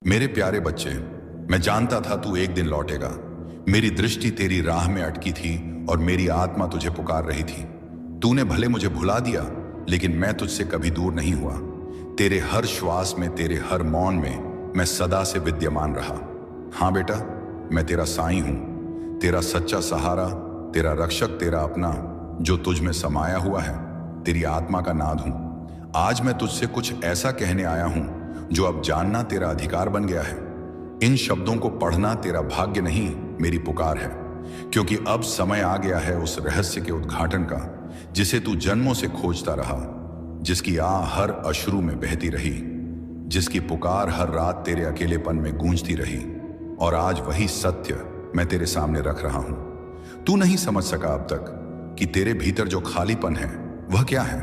मेरे प्यारे बच्चे, मैं जानता था तू एक दिन लौटेगा। मेरी दृष्टि तेरी राह में अटकी थी और मेरी आत्मा तुझे पुकार रही थी। तूने भले मुझे भुला दिया, लेकिन मैं तुझसे कभी दूर नहीं हुआ। तेरे हर श्वास में, तेरे हर मौन में मैं सदा से विद्यमान रहा। हाँ बेटा, मैं तेरा साईं हूं, तेरा सच्चा सहारा, तेरा रक्षक, तेरा अपना, जो तुझ में समाया हुआ है, तेरी आत्मा का नाद हूं। आज मैं तुझसे कुछ ऐसा कहने आया हूं जो अब जानना तेरा अधिकार बन गया है। इन शब्दों को पढ़ना तेरा भाग्य नहीं, मेरी पुकार है। क्योंकि अब समय आ गया है उस रहस्य के उद्घाटन का जिसे तू जन्मों से खोजता रहा, जिसकी आह हर अश्रु में बहती रही, जिसकी पुकार हर रात तेरे अकेलेपन में गूंजती रही। और आज वही सत्य मैं तेरे सामने रख रहा हूं। तू नहीं समझ सका अब तक कि तेरे भीतर जो खालीपन है वह क्या है।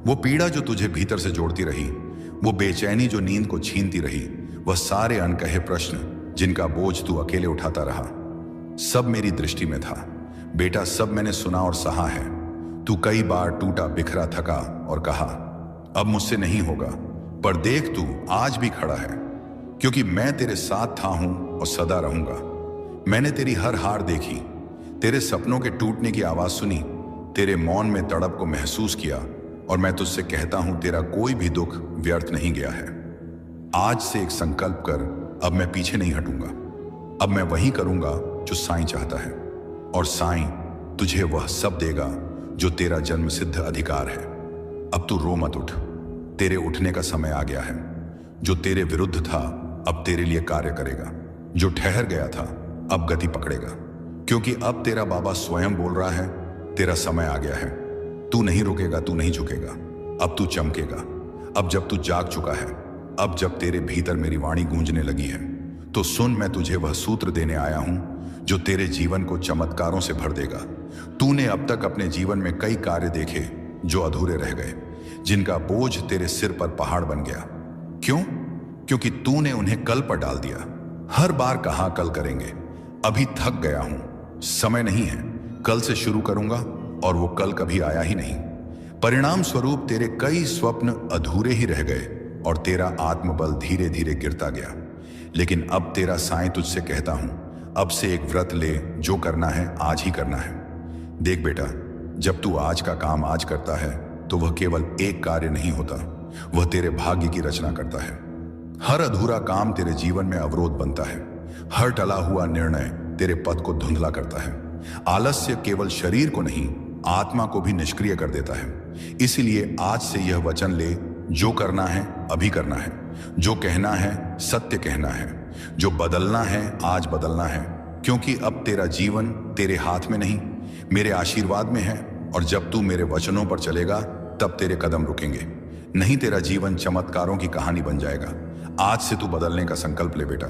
वो पीड़ा जो तुझे भीतर से जोड़ती रही, वो बेचैनी जो नींद को छीनती रही, वह सारे अनकहे प्रश्न जिनका बोझ तू अकेले उठाता रहा, सब मेरी दृष्टि में था। बेटा, सब मैंने सुना और सहा है। तू कई बार टूटा बिखरा थका और कहा अब मुझसे नहीं होगा, पर देख तू आज भी खड़ा है, क्योंकि मैं तेरे साथ था हूं और सदा रहूंगा। मैंने तेरी हर हार देखी, तेरे सपनों के टूटने की आवाज सुनी, तेरे मौन में तड़प को महसूस किया, और मैं तुझसे कहता हूं तेरा कोई भी दुख व्यर्थ नहीं गया है। आज से एक संकल्प कर, अब मैं पीछे नहीं हटूंगा। अब मैं वही करूंगा जो साईं चाहता है, और साईं तुझे वह सब देगा जो तेरा जन्म सिद्ध अधिकार है। अब तू रो मत, उठ, तेरे उठने का समय आ गया है। जो तेरे विरुद्ध था अब तेरे लिए कार्य करेगा, जो ठहर गया था अब गति पकड़ेगा। क्योंकि अब तेरा बाबा स्वयं बोल रहा है, तेरा समय आ गया है। तू नहीं रुकेगा, तू नहीं झुकेगा, अब तू चमकेगा। अब जब तू जाग चुका है, अब जब तेरे भीतर मेरी वाणी गूंजने लगी है, तो सुन, मैं तुझे वह सूत्र देने आया हूं जो तेरे जीवन को चमत्कारों से भर देगा। तूने अब तक अपने जीवन में कई कार्य देखे जो अधूरे रह गए, जिनका बोझ तेरे सिर पर पहाड़ बन गया। क्यों? क्योंकि तूने उन्हें कल पर डाल दिया। हर बार कहा कल करेंगे, अभी थक गया हूं, समय नहीं है, कल से शुरू करूंगा, और वो कल कभी आया ही नहीं। परिणाम स्वरूप तेरे कई स्वप्न अधूरे ही रह गए और तेरा आत्मबल धीरे धीरे गिरता गया। लेकिन अब तेरा साईं तुझसे कहता हूं, अब से एक व्रत ले, जो करना है आज ही करना है। देख बेटा, जब तू आज का काम आज करता है तो वह केवल एक कार्य नहीं होता, वह तेरे भाग्य की रचना करता है। हर अधूरा काम तेरे जीवन में अवरोध बनता है, हर टला हुआ निर्णय तेरे पथ को धुंधला करता है। आलस्य केवल शरीर को नहीं, आत्मा को भी निष्क्रिय कर देता है। इसीलिए आज से यह वचन ले, जो करना है अभी करना है, जो कहना है सत्य कहना है, जो बदलना है आज बदलना है। क्योंकि अब तेरा जीवन तेरे हाथ में नहीं, मेरे आशीर्वाद में है। और जब तू मेरे वचनों पर चलेगा तब तेरे कदम रुकेंगे, नहीं तेरा जीवन चमत्कारों की कहानी बन जाएगा। आज से तू बदलने का संकल्प ले बेटा,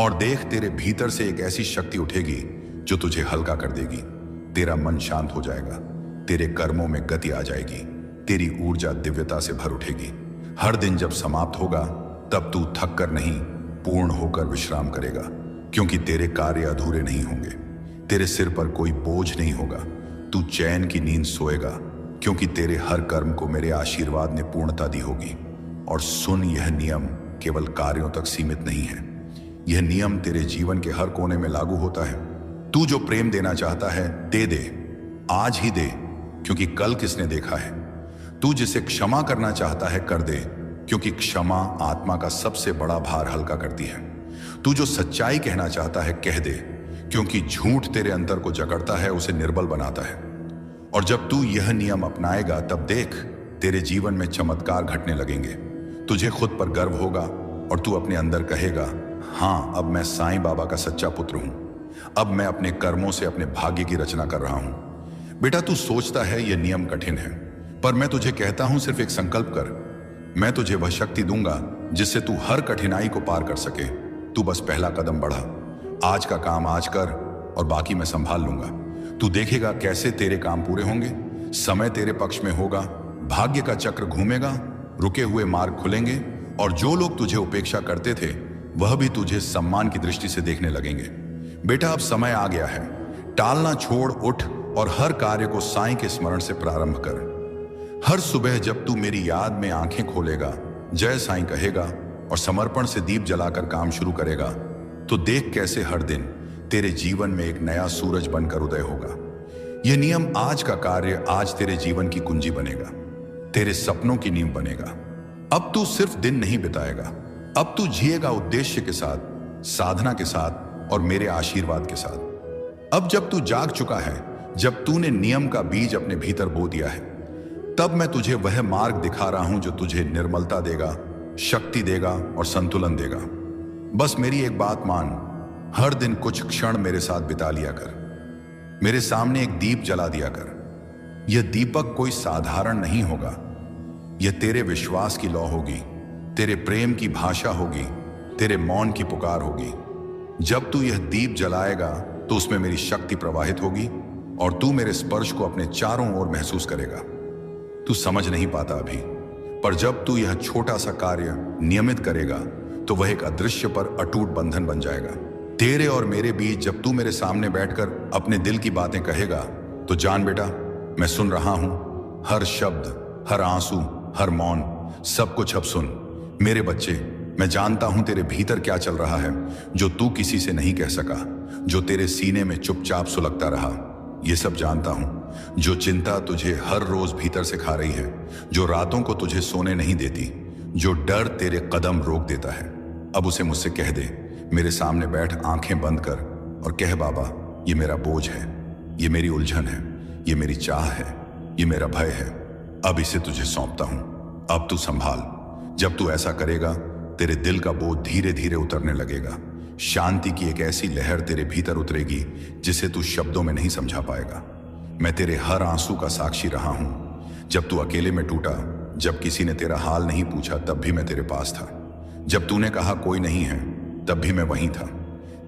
और देख, तेरे भीतर से एक ऐसी शक्ति उठेगी जो तुझे हल्का कर देगी। तेरा मन शांत हो जाएगा, तेरे कर्मों में गति आ जाएगी, तेरी ऊर्जा दिव्यता से भर उठेगी। हर दिन जब समाप्त होगा तब तू थक कर नहीं, पूर्ण होकर विश्राम करेगा। क्योंकि तेरे कार्य अधूरे नहीं होंगे, तेरे सिर पर कोई बोझ नहीं होगा, तू चैन की नींद सोएगा। क्योंकि तेरे हर कर्म को मेरे आशीर्वाद ने पूर्णता दी होगी। और सुन, यह नियम केवल कार्यों तक सीमित नहीं है, यह नियम तेरे जीवन के हर कोने में लागू होता है। तू जो प्रेम देना चाहता है दे दे, आज ही दे, क्योंकि कल किसने देखा है। तू जिसे क्षमा करना चाहता है कर दे, क्योंकि क्षमा आत्मा का सबसे बड़ा भार हल्का करती है। तू जो सच्चाई कहना चाहता है कह दे, क्योंकि झूठ तेरे अंतर को जकड़ता है, उसे निर्बल बनाता है। और जब तू यह नियम अपनाएगा तब देख, तेरे जीवन में चमत्कार घटने लगेंगे। तुझे खुद पर गर्व होगा और तू अपने अंदर कहेगा, हाँ, अब मैं साईं बाबा का सच्चा पुत्र हूं। अब मैं अपने कर्मों से अपने भाग्य की रचना कर रहा हूं। बेटा, तू सोचता है यह नियम कठिन है, पर मैं तुझे कहता हूं सिर्फ एक संकल्प कर। मैं तुझे वह शक्ति दूंगा जिससे तू हर कठिनाई को पार कर सके। तू बस पहला कदम बढ़ा, आज का काम आज कर और बाकी मैं संभाल लूंगा। तू देखेगा कैसे तेरे काम पूरे होंगे, समय तेरे पक्ष में होगा, भाग्य का चक्र घूमेगा, रुके हुए मार्ग खुलेंगे, और जो लोग तुझे उपेक्षा करते थे वह भी तुझे सम्मान की दृष्टि से देखने लगेंगे। बेटा, अब समय आ गया है, टालना छोड़, उठ और हर कार्य को साईं के स्मरण से प्रारंभ कर। हर सुबह जब तू मेरी याद में आंखें खोलेगा, जय साईं कहेगा और समर्पण से दीप जलाकर काम शुरू करेगा तो देख कैसे हर दिन तेरे जीवन में एक नया सूरज बनकर उदय होगा। यह नियम आज का कार्य आज तेरे जीवन की कुंजी बनेगा, तेरे सपनों की नींव बनेगा। अब तू सिर्फ दिन नहीं बिताएगा, अब तू जिएगा उद्देश्य के साथ, साधना के साथ और मेरे आशीर्वाद के साथ। अब जब तू जाग चुका है, जब तूने नियम का बीज अपने भीतर बो दिया है, तब मैं तुझे वह मार्ग दिखा रहा हूं जो तुझे निर्मलता देगा, शक्ति देगा और संतुलन देगा। बस मेरी एक बात मान, हर दिन कुछ क्षण मेरे साथ बिता लिया कर, मेरे सामने एक दीप जला दिया कर। यह दीपक कोई साधारण नहीं होगा, यह तेरे विश्वास की लौ होगी, तेरे प्रेम की भाषा होगी, तेरे मौन की पुकार होगी। जब तू यह दीप जलाएगा तो उसमें मेरी शक्ति प्रवाहित होगी और तू मेरे स्पर्श को अपने चारों ओर महसूस करेगा। तू समझ नहीं पाता अभी, पर जब तू यह छोटा सा कार्य नियमित करेगा तो वह एक अदृश्य पर अटूट बंधन बन जाएगा तेरे और मेरे बीच। जब तू मेरे सामने बैठकर अपने दिल की बातें कहेगा तो जान बेटा, मैं सुन रहा हूं। हर शब्द, हर आंसू, हर मौन, सब कुछ अब सुन। मेरे बच्चे, मैं जानता हूं तेरे भीतर क्या चल रहा है जो तू किसी से नहीं कह सका, जो तेरे सीने में चुपचाप सुलगता रहा। ये सब जानता हूं, जो चिंता तुझे हर रोज भीतर से खा रही है, जो रातों को तुझे सोने नहीं देती, जो डर तेरे कदम रोक देता है। अब उसे मुझसे कह दे, मेरे सामने बैठ आंखें बंद कर और कह बाबा, ये मेरा बोझ है, ये मेरी उलझन है, ये मेरी चाह है, ये मेरा भय है। अब इसे तुझे सौंपता हूं, अब तू संभाल। जब तू ऐसा करेगा तेरे दिल का बोझ धीरे धीरे उतरने लगेगा। शांति की एक ऐसी लहर तेरे भीतर उतरेगी जिसे तू शब्दों में नहीं समझा पाएगा। मैं तेरे हर आंसू का साक्षी रहा हूं। जब तू अकेले में टूटा, जब किसी ने तेरा हाल नहीं पूछा, तब भी मैं तेरे पास था। जब तूने कहा कोई नहीं है, तब भी मैं वहीं था,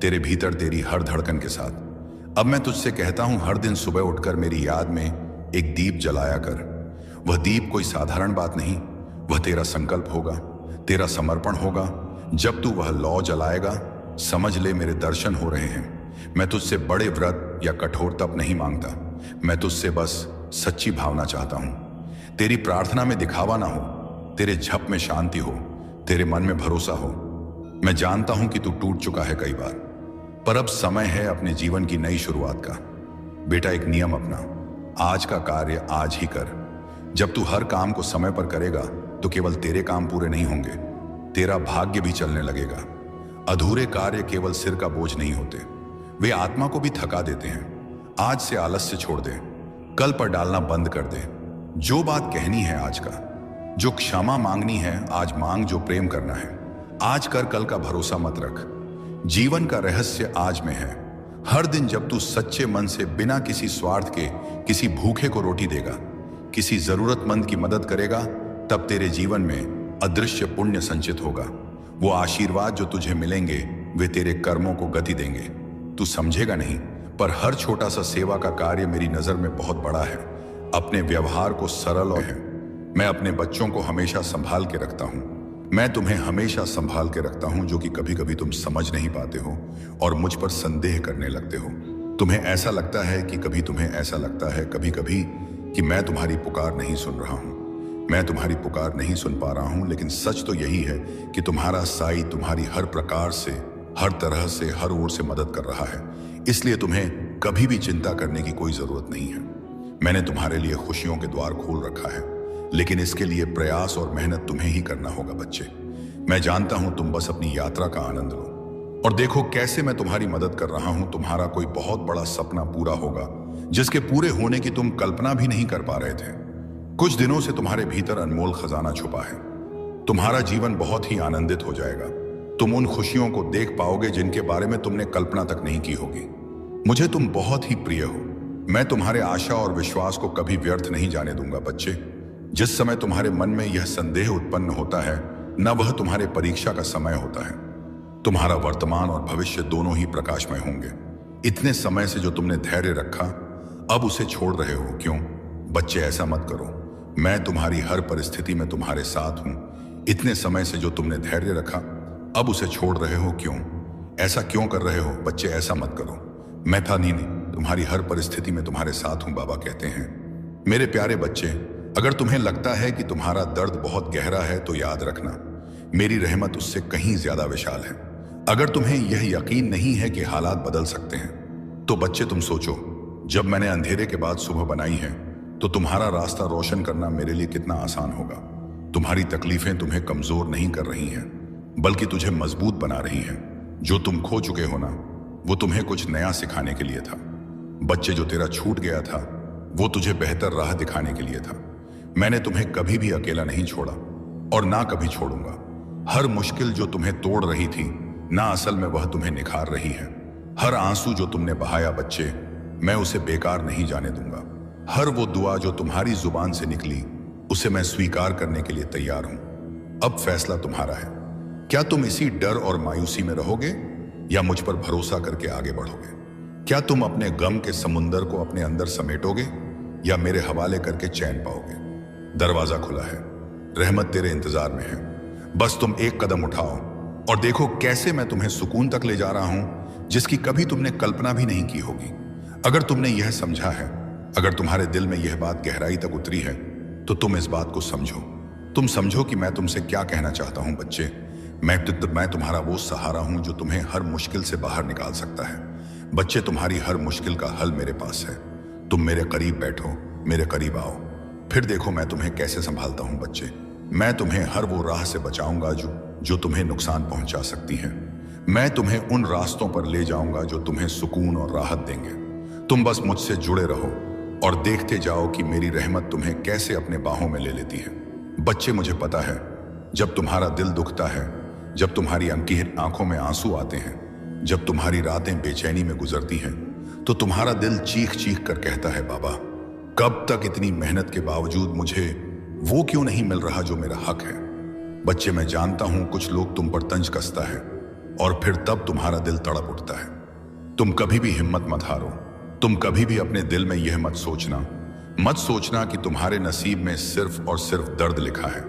तेरे भीतर तेरी हर धड़कन के साथ। अब मैं तुझसे कहता हूं, हर दिन सुबह उठकर मेरी याद में एक दीप जलाया कर। वह दीप कोई साधारण बात नहीं, वह तेरा संकल्प होगा, तेरा समर्पण होगा। जब तू वह लौ जलाएगा, समझ ले मेरे दर्शन हो रहे हैं। मैं तुझसे बड़े व्रत या कठोर तप नहीं मांगता, मैं तुझसे बस सच्ची भावना चाहता हूं। तेरी प्रार्थना में दिखावा ना हो, तेरे झप में शांति हो, तेरे मन में भरोसा हो। मैं जानता हूं कि तू टूट चुका है कई बार, पर अब समय है अपने जीवन की नई शुरुआत का। बेटा, एक नियम अपना, आज का कार्य आज ही कर। जब तू हर काम को समय पर करेगा तो केवल तेरे काम पूरे नहीं होंगे, तेरा भाग्य भी चलने लगेगा। अधूरे कार्य केवल सिर का बोझ नहीं होते, वे आत्मा को भी थका देते हैं। आज से आलस्य छोड़ दे, कल पर डालना बंद कर दे। जो बात कहनी है आज का, जो क्षमा मांगनी है आज मांग, जो प्रेम करना है आज कर, कल का भरोसा मत रख। जीवन का रहस्य आज में है। हर दिन जब तू सच्चे मन से बिना किसी स्वार्थ के किसी भूखे को रोटी देगा, किसी जरूरतमंद की मदद करेगा, तब तेरे जीवन में अदृश्य पुण्य संचित होगा। वो आशीर्वाद जो तुझे मिलेंगे वे तेरे कर्मों को गति देंगे। तू समझेगा नहीं, पर हर छोटा सा सेवा का कार्य मेरी नजर में बहुत बड़ा है। अपने व्यवहार को सरल और है। मैं अपने बच्चों को हमेशा संभाल के रखता हूं, मैं तुम्हें हमेशा संभाल के रखता हूं, जो कि कभी कभी तुम समझ नहीं पाते हो और मुझ पर संदेह करने लगते हो। तुम्हें ऐसा लगता है कि कभी तुम्हें ऐसा लगता है कभी कभी कि मैं तुम्हारी पुकार नहीं सुन रहा हूं, मैं तुम्हारी पुकार नहीं सुन पा रहा हूं। लेकिन सच तो यही है कि तुम्हारा साई तुम्हारी हर प्रकार से, हर तरह से, हर ओर से मदद कर रहा है। इसलिए तुम्हें कभी भी चिंता करने की कोई जरूरत नहीं है। मैंने तुम्हारे लिए खुशियों के द्वार खोल रखा है, लेकिन इसके लिए प्रयास और मेहनत तुम्हें ही करना होगा बच्चे। मैं जानता हूं, तुम बस अपनी यात्रा का आनंद लो और देखो कैसे मैं तुम्हारी मदद कर रहा हूं। तुम्हारा कोई बहुत बड़ा सपना पूरा होगा जिसके पूरे होने की तुम कल्पना भी नहीं कर पा रहे थे। कुछ दिनों से तुम्हारे भीतर अनमोल खजाना छुपा है। तुम्हारा जीवन बहुत ही आनंदित हो जाएगा। तुम उन खुशियों को देख पाओगे जिनके बारे में तुमने कल्पना तक नहीं की होगी। मुझे तुम बहुत ही प्रिय हो। मैं तुम्हारे आशा और विश्वास को कभी व्यर्थ नहीं जाने दूंगा बच्चे। जिस समय तुम्हारे मन में यह संदेह उत्पन्न होता है, न वह तुम्हारे परीक्षा का समय होता है। तुम्हारा वर्तमान और भविष्य दोनों ही प्रकाशमय होंगे। इतने समय से जो तुमने धैर्य रखा, अब उसे छोड़ रहे हो क्यों? बच्चे, ऐसा मत करो। मैं तुम्हारी हर परिस्थिति में तुम्हारे साथ हूं। इतने समय से जो तुमने धैर्य रखा, अब उसे छोड़ रहे हो क्यों? ऐसा क्यों कर रहे हो? बच्चे, ऐसा मत करो। मैं था नहीं, तुम्हारी हर परिस्थिति में तुम्हारे साथ हूं, बाबा कहते हैं। मेरे प्यारे बच्चे, अगर तुम्हें लगता है कि तुम्हारा दर्द बहुत गहरा है तो याद रखना, मेरी रहमत उससे कहीं ज्यादा विशाल है। अगर तुम्हें यह यकीन नहीं है कि हालात बदल सकते हैं तो बच्चे तुम सोचो, जब मैंने अंधेरे के बाद सुबह बनाई है तो तुम्हारा रास्ता रोशन करना मेरे लिए कितना आसान होगा। तुम्हारी तकलीफें तुम्हें कमजोर नहीं कर रही हैं, बल्कि तुझे मजबूत बना रही हैं। जो तुम खो चुके हो ना, वो तुम्हें कुछ नया सिखाने के लिए था। बच्चे, जो तेरा छूट गया था वो तुझे बेहतर राह दिखाने के लिए था। मैंने तुम्हें कभी भी अकेला नहीं छोड़ा और ना कभी छोड़ूंगा। हर मुश्किल जो तुम्हें तोड़ रही थी ना, असल में वह तुम्हें निखार रही है। हर आंसू जो तुमने बहाया बच्चे, मैं उसे बेकार नहीं जाने दूंगा। हर वो दुआ जो तुम्हारी जुबान से निकली, उसे मैं स्वीकार करने के लिए तैयार हूं। अब फैसला तुम्हारा है। क्या तुम इसी डर और मायूसी में रहोगे या मुझ पर भरोसा करके आगे बढ़ोगे? क्या तुम अपने गम के समुंदर को अपने अंदर समेटोगे या मेरे हवाले करके चैन पाओगे? दरवाजा खुला है, रहमत तेरे इंतजार में है। बस तुम एक कदम उठाओ और देखो कैसे मैं तुम्हें सुकून तक ले जा रहा हूं जिसकी कभी तुमने कल्पना भी नहीं की होगी। अगर तुमने यह समझा है, अगर तुम्हारे दिल में यह बात गहराई तक उतरी है, तो तुम इस बात को समझो। तुम समझो कि मैं तुमसे क्या कहना चाहता हूं बच्चे। मैं तुम्हारा वो सहारा हूं जो तुम्हें हर मुश्किल से बाहर निकाल सकता है। बच्चे, तुम्हारी हर मुश्किल का हल मेरे पास है। तुम मेरे करीब बैठो, मेरे करीब आओ, फिर देखो मैं तुम्हें कैसे संभालता हूं बच्चे। मैं तुम्हें हर वो राह से बचाऊंगा जो तुम्हें नुकसान पहुंचा सकती है। मैं तुम्हें उन रास्तों पर ले जाऊंगा जो तुम्हें सुकून और राहत देंगे। तुम बस मुझसे जुड़े रहो और देखते जाओ कि मेरी रहमत तुम्हें कैसे अपने बाहों में ले लेती है। बच्चे, मुझे पता है, जब तुम्हारा दिल दुखता है, जब तुम्हारी आंखों में आंसू आते हैं, जब तुम्हारी रातें बेचैनी में गुजरती हैं, तो तुम्हारा दिल चीख चीख कर कहता है, बाबा कब तक इतनी मेहनत के बावजूद मुझे वो क्यों नहीं मिल रहा जो मेरा हक है। बच्चे, मैं जानता हूं कुछ लोग तुम पर तंज कसता है और फिर तब तुम्हारा दिल तड़प उठता है। तुम कभी भी हिम्मत मत हारो। तुम कभी भी अपने दिल में यह मत सोचना कि तुम्हारे नसीब में सिर्फ और सिर्फ दर्द लिखा है।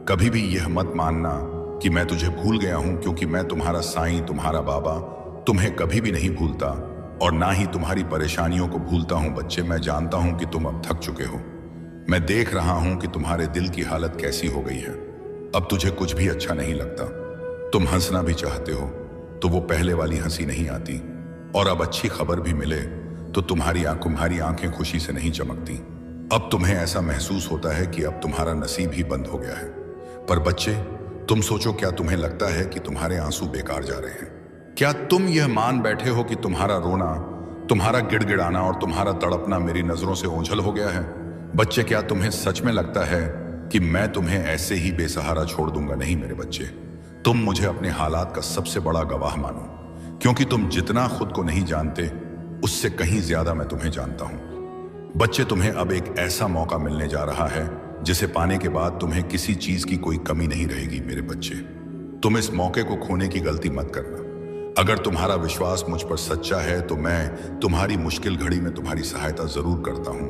कभी भी यह मत मानना कि मैं तुझे भूल गया हूं, क्योंकि मैं तुम्हारा साईं, तुम्हारा बाबा तुम्हें कभी भी नहीं भूलता और ना ही तुम्हारी परेशानियों को भूलता हूं। बच्चे, मैं जानता हूं कि तुम अब थक चुके हो। मैं देख रहा हूं कि तुम्हारे दिल की हालत कैसी हो गई है। अब तुझे कुछ भी अच्छा नहीं लगता। तुम हंसना भी चाहते हो तो वो पहले वाली हंसी नहीं आती, और अब अच्छी खबर भी मिले तो तुम्हारी आंखें खुशी से नहीं चमकती। अब तुम्हें ऐसा महसूस होता है कि अब तुम्हारा नसीब ही बंद हो गया है। पर बच्चे, तुम सोचो, क्या तुम्हें लगता है कि तुम्हारे आंसू बेकार जा रहे हैं? क्या तुम यह मान बैठे हो कि तुम्हारा रोना, तुम्हारा गिड़गिड़ाना और तुम्हारा तड़पना मेरी नजरों से ओझल हो गया है? बच्चे, क्या तुम्हें सच में लगता है कि मैं तुम्हें ऐसे ही बेसहारा छोड़ दूंगा? नहीं मेरे बच्चे, तुम मुझे अपने हालात का सबसे बड़ा गवाह मानो, क्योंकि तुम जितना खुद को नहीं जानते उससे कहीं ज्यादा मैं तुम्हें जानता हूं। बच्चे, तुम्हें अब एक ऐसा मौका मिलने जा रहा है जिसे पाने के बाद तुम्हें किसी चीज की कोई कमी नहीं रहेगी। मेरे बच्चे, तुम इस मौके को खोने की गलती मत करना। अगर तुम्हारा विश्वास मुझ पर सच्चा है तो मैं तुम्हारी मुश्किल घड़ी में तुम्हारी सहायता जरूर करता हूं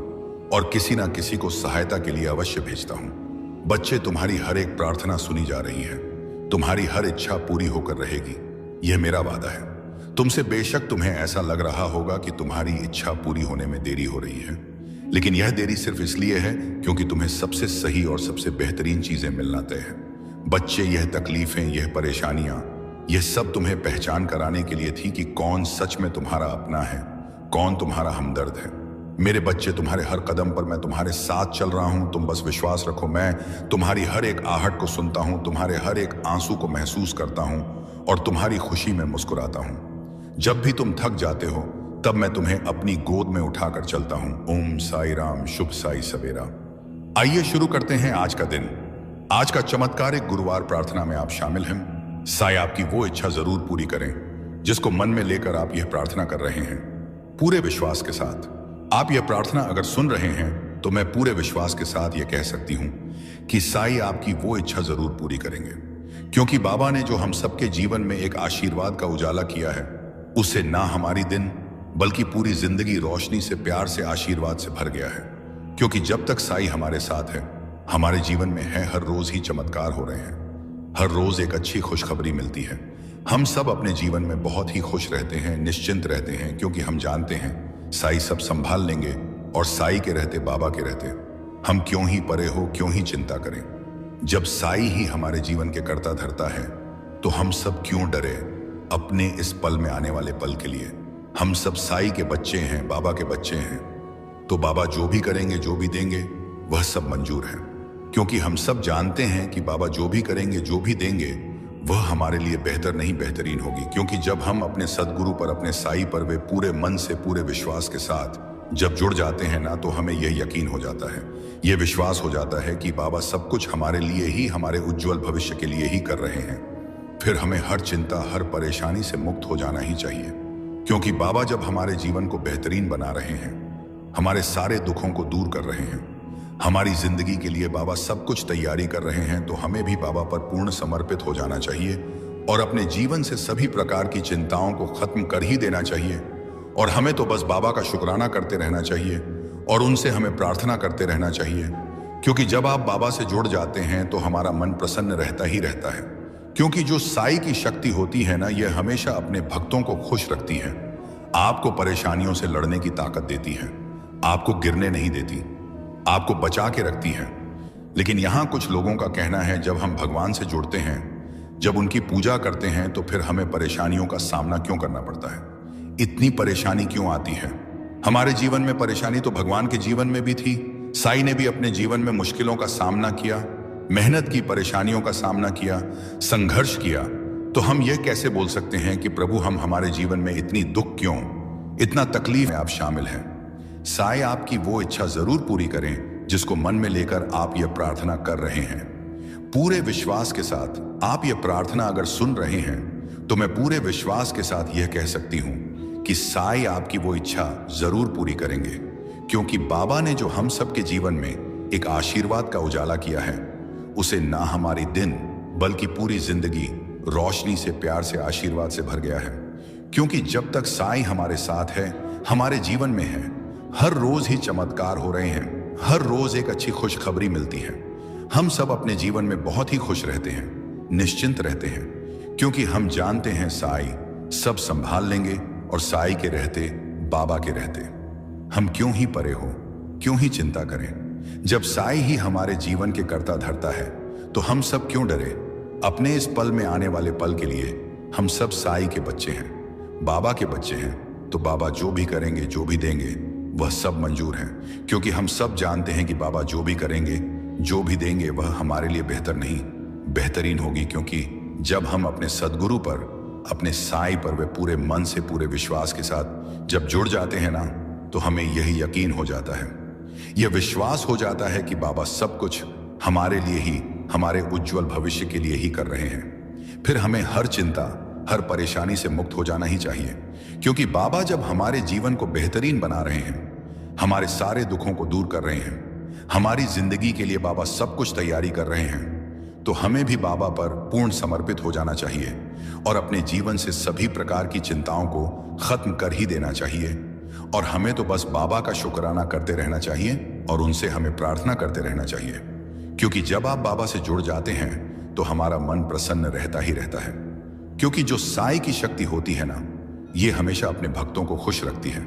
और किसी ना किसी को सहायता के लिए अवश्य भेजता हूं। बच्चे, तुम्हारी हर एक प्रार्थना सुनी जा रही है। तुम्हारी हर इच्छा पूरी होकर रहेगी, यह मेरा वादा है। तुमसे बेशक तुम्हें ऐसा लग रहा होगा कि तुम्हारी इच्छा पूरी होने में देरी हो रही है, लेकिन यह देरी सिर्फ इसलिए है क्योंकि तुम्हें सबसे सही और सबसे बेहतरीन चीजें मिलना तय है। बच्चे, यह तकलीफें, यह परेशानियां, यह सब तुम्हें पहचान कराने के लिए थी कि कौन सच में तुम्हारा अपना है, कौन तुम्हारा हमदर्द है। मेरे बच्चे, तुम्हारे हर कदम पर मैं तुम्हारे साथ चल रहा हूं। तुम बस विश्वास रखो, मैं तुम्हारी हर एक आहट को सुनता हूं, तुम्हारे हर एक आंसू को महसूस करता हूं और तुम्हारी खुशी में मुस्कुराता हूं। जब भी तुम थक जाते हो तब मैं तुम्हें अपनी गोद में उठाकर चलता हूं। ओम साई राम, शुभ साई सवेरा। आइए शुरू करते हैं आज का दिन। आज का चमत्कारिक गुरुवार प्रार्थना में आप शामिल हैं। साई आपकी वो इच्छा जरूर पूरी करें जिसको मन में लेकर आप यह प्रार्थना कर रहे हैं। पूरे विश्वास के साथ आप यह प्रार्थना अगर सुन रहे हैं तो मैं पूरे विश्वास के साथ यह कह सकती हूं कि साई आपकी वो इच्छा जरूर पूरी करेंगे, क्योंकि बाबा ने जो हम सबके जीवन में एक आशीर्वाद का उजाला किया है, उससे ना हमारी दिन बल्कि पूरी जिंदगी रोशनी से, प्यार से, आशीर्वाद से भर गया है। क्योंकि जब तक साई हमारे साथ है, हमारे जीवन में है, हर रोज ही चमत्कार हो रहे हैं। हर रोज एक अच्छी खुशखबरी मिलती है। हम सब अपने जीवन में बहुत ही खुश रहते हैं, निश्चिंत रहते हैं, क्योंकि हम जानते हैं साई सब संभाल लेंगे और साई के रहते, बाबा के रहते हम क्यों ही परे हो, क्यों ही चिंता करें। जब साई ही हमारे जीवन के कर्ता धर्ता है तो हम सब क्यों डरे अपने इस पल में आने वाले पल के लिए। हम सब साई के बच्चे हैं, बाबा के बच्चे हैं, तो बाबा जो भी करेंगे, जो भी देंगे, वह सब मंजूर है। क्योंकि हम सब जानते हैं कि बाबा जो भी करेंगे, जो भी देंगे, वह हमारे लिए बेहतर नहीं बेहतरीन होगी। क्योंकि जब हम अपने सदगुरु पर, अपने साई पर वे पूरे मन से, पूरे विश्वास के साथ जब जुड़ जाते हैं ना, तो हमें यह यकीन हो जाता है, यह विश्वास हो जाता है कि बाबा सब कुछ हमारे लिए ही, हमारे उज्जवल भविष्य के लिए ही कर रहे हैं। फिर हमें हर चिंता, हर परेशानी से मुक्त हो जाना ही चाहिए। क्योंकि बाबा जब हमारे जीवन को बेहतरीन बना रहे हैं, हमारे सारे दुखों को दूर कर रहे हैं, हमारी जिंदगी के लिए बाबा सब कुछ तैयारी कर रहे हैं, तो हमें भी बाबा पर पूर्ण समर्पित हो जाना चाहिए और अपने जीवन से सभी प्रकार की चिंताओं को खत्म कर ही देना चाहिए। और हमें तो बस बाबा का शुक्राना करते रहना चाहिए और उनसे हमें प्रार्थना करते रहना चाहिए। क्योंकि जब आप बाबा से जुड़ जाते हैं तो हमारा मन प्रसन्न रहता ही रहता है। क्योंकि जो साई की शक्ति होती है ना, यह हमेशा अपने भक्तों को खुश रखती है, आपको परेशानियों से लड़ने की ताकत देती है, आपको गिरने नहीं देती, आपको बचा के रखती है। लेकिन यहां कुछ लोगों का कहना है, जब हम भगवान से जुड़ते हैं, जब उनकी पूजा करते हैं, तो फिर हमें परेशानियों का सामना क्यों करना पड़ता है, इतनी परेशानी क्यों आती है। हमारे जीवन में परेशानी तो भगवान के जीवन में भी थी। साई ने भी अपने जीवन में मुश्किलों का सामना किया, मेहनत की, परेशानियों का सामना किया, संघर्ष किया। तो हम यह कैसे बोल सकते हैं कि प्रभु हम हमारे जीवन में इतनी दुख क्यों, इतना तकलीफ में आप शामिल हैं। साई आपकी वो इच्छा जरूर पूरी करें जिसको मन में लेकर आप यह प्रार्थना कर रहे हैं। पूरे विश्वास के साथ आप यह प्रार्थना अगर सुन रहे हैं, तो मैं पूरे विश्वास के साथ यह कह सकती हूं कि साई आपकी वो इच्छा जरूर पूरी करेंगे। क्योंकि बाबा ने जो हम सबके जीवन में एक आशीर्वाद का उजाला किया है, उसे ना हमारी दिन बल्कि पूरी जिंदगी रोशनी से, प्यार से, आशीर्वाद से भर गया है। क्योंकि जब तक साई हमारे साथ है, हमारे जीवन में है, हर रोज ही चमत्कार हो रहे हैं, हर रोज एक अच्छी खुशखबरी मिलती है। हम सब अपने जीवन में बहुत ही खुश रहते हैं, निश्चिंत रहते हैं, क्योंकि हम जानते हैं साई सब संभाल लेंगे और साई के रहते, बाबा के रहते हम क्यों ही परे हो, क्यों ही चिंता करें। जब साई ही हमारे जीवन के कर्ता धर्ता है, तो हम सब क्यों डरे अपने इस पल में आने वाले पल के लिए। हम सब साई के बच्चे हैं, बाबा के बच्चे हैं, तो बाबा जो भी करेंगे, जो भी देंगे, वह सब मंजूर है। क्योंकि हम सब जानते हैं कि बाबा जो भी करेंगे, जो भी देंगे, वह हमारे लिए बेहतर नहीं बेहतरीन होगी। क्योंकि जब हम अपने सदगुरु पर, अपने साई पर वे पूरे मन से, पूरे विश्वास के साथ जब जुड़ जाते हैं ना, तो हमें यही यकीन हो जाता है, यह विश्वास हो जाता है कि बाबा सब कुछ हमारे लिए ही, हमारे उज्जवल भविष्य के लिए ही कर रहे हैं। फिर हमें हर चिंता, हर परेशानी से मुक्त हो जाना ही चाहिए। क्योंकि बाबा जब हमारे जीवन को बेहतरीन बना रहे हैं, हमारे सारे दुखों को दूर कर रहे हैं, हमारी जिंदगी के लिए बाबा सब कुछ तैयारी कर रहे हैं, तो हमें भी बाबा पर पूर्ण समर्पित हो जाना चाहिए और अपने जीवन से सभी प्रकार की चिंताओं को खत्म कर ही देना चाहिए। और हमें तो बस बाबा का शुक्राना करते रहना चाहिए और उनसे हमें प्रार्थना करते रहना चाहिए। क्योंकि जब आप बाबा से जुड़ जाते हैं, तो हमारा मन प्रसन्न रहता ही रहता है। क्योंकि जो साई की शक्ति होती है ना, ये हमेशा अपने भक्तों को खुश रखती है,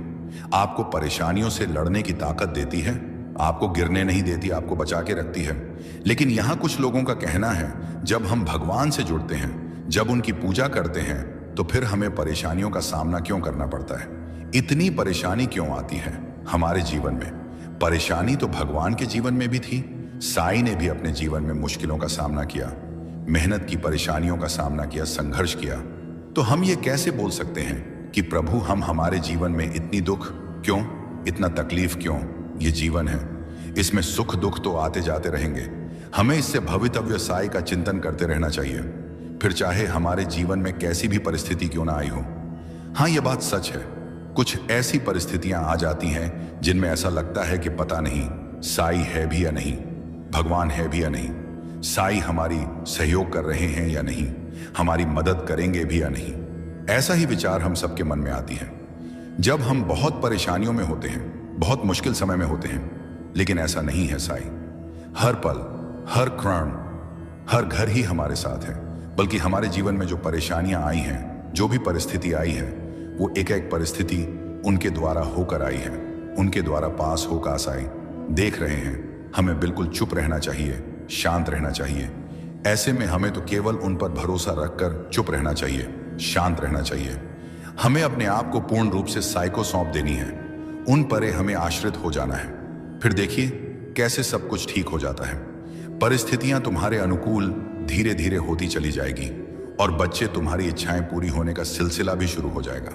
आपको परेशानियों से लड़ने की ताकत देती है, आपको गिरने नहीं देती, आपको बचा के रखती है। लेकिन यहां कुछ लोगों का कहना है, जब हम भगवान से जुड़ते हैं, जब उनकी पूजा करते हैं, तो फिर हमें परेशानियों का सामना क्यों करना पड़ता है, इतनी परेशानी क्यों आती है हमारे जीवन में। परेशानी तो भगवान के जीवन में भी थी। साई ने भी अपने जीवन में मुश्किलों का सामना किया, मेहनत की, परेशानियों का सामना किया, संघर्ष किया। तो हम ये कैसे बोल सकते हैं कि प्रभु हम हमारे जीवन में इतनी दुख क्यों, इतना तकलीफ क्यों। ये जीवन है, इसमें सुख दुख तो आते जाते रहेंगे। हमें इससे भवितव्य साई का चिंतन करते रहना चाहिए, फिर चाहे हमारे जीवन में कैसी भी परिस्थिति क्यों ना आई हो। हाँ, ये बात सच है, कुछ ऐसी परिस्थितियां आ जाती हैं जिनमें ऐसा लगता है कि पता नहीं साई है भी या नहीं, भगवान है भी या नहीं, साई हमारी सहयोग कर रहे हैं या नहीं, हमारी मदद करेंगे भी या नहीं। ऐसा ही विचार हम सबके मन में आती है जब हम बहुत परेशानियों में होते हैं, बहुत मुश्किल समय में होते हैं। लेकिन ऐसा नहीं है, साई हर पल, हर क्षण, हर घर ही हमारे साथ है। बल्कि हमारे जीवन में जो परेशानियां आई हैं, जो भी परिस्थिति आई है, वो एक एक परिस्थिति उनके द्वारा होकर आई है, उनके द्वारा पास होकर साई देख रहे हैं। हमें बिल्कुल चुप रहना चाहिए, शांत रहना चाहिए। ऐसे में हमें तो केवल उन पर भरोसा रखकर चुप रहना चाहिए, शांत रहना चाहिए। हमें अपने आप को पूर्ण रूप से साई को सौंप देनी है, उन पर हमें आश्रित हो जाना है। फिर देखिए कैसे सब कुछ ठीक हो जाता है। परिस्थितियां तुम्हारे अनुकूल धीरे धीरे होती चली जाएगी और बच्चे तुम्हारी इच्छाएं पूरी होने का सिलसिला भी शुरू हो जाएगा।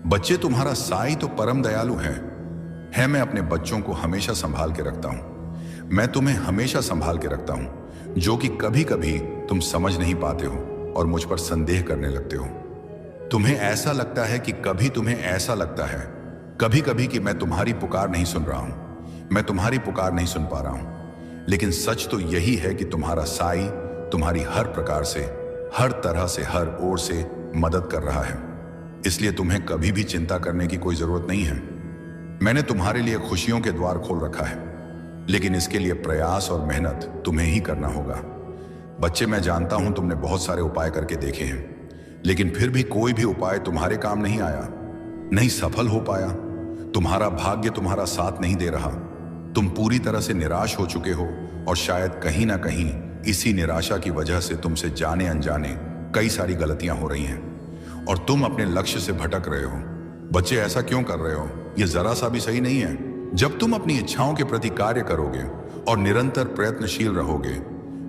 बच्चे तुम्हारा साई तो परम दयालु है। मैं अपने बच्चों को हमेशा संभाल के रखता हूं। मैं तुम्हें हमेशा संभाल के रखता हूं, जो कि कभी कभी तुम समझ नहीं पाते हो और मुझ पर संदेह करने लगते हो। तुम्हें ऐसा लगता है कि तुम्हें ऐसा लगता है कभी कभी कि मैं तुम्हारी पुकार नहीं सुन रहा हूं, मैं तुम्हारी पुकार नहीं सुन पा रहा हूं। लेकिन सच तो यही है कि तुम्हारा साई तुम्हारी हर प्रकार से, हर तरह से, हर ओर से मदद कर रहा है। इसलिए तुम्हें कभी भी चिंता करने की कोई जरूरत नहीं है। मैंने तुम्हारे लिए खुशियों के द्वार खोल रखा है, लेकिन इसके लिए प्रयास और मेहनत तुम्हें ही करना होगा। बच्चे, मैं जानता हूं तुमने बहुत सारे उपाय करके देखे हैं, लेकिन फिर भी कोई भी उपाय तुम्हारे काम नहीं आया, नहीं सफल हो पाया। तुम्हारा भाग्य तुम्हारा साथ नहीं दे रहा। तुम पूरी तरह से निराश हो चुके हो और शायद कहीं ना कहीं इसी निराशा की वजह से तुमसे जाने अनजाने कई सारी गलतियां हो रही हैं और तुम अपने लक्ष्य से भटक रहे हो। बच्चे, ऐसा क्यों कर रहे हो? यह जरा सा भी सही नहीं है। जब तुम अपनी इच्छाओं के प्रति कार्य करोगे और निरंतर प्रयत्नशील रहोगे,